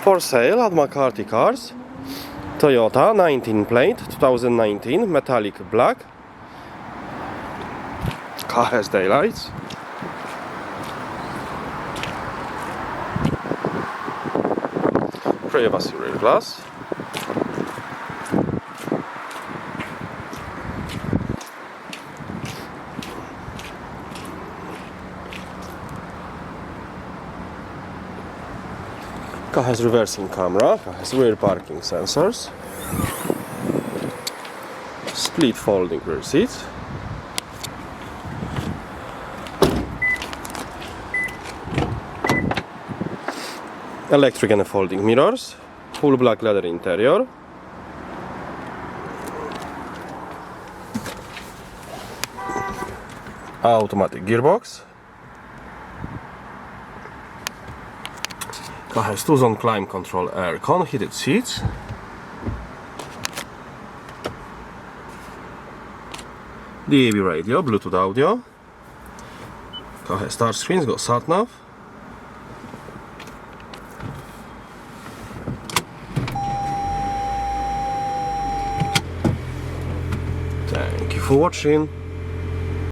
For sale at McCarthy Cars, Toyota 19 plate 2019 metallic black. Car has daylights. Privacy rear glass. Car has reversing camera, car has rear parking sensors, split folding rear seats, electric and folding mirrors, full black leather interior, automatic gearbox. Car has 2-zone climate control aircon, heated seats, DAB radio, Bluetooth audio. Car has touch screens, got SATNAV. Thank you for watching.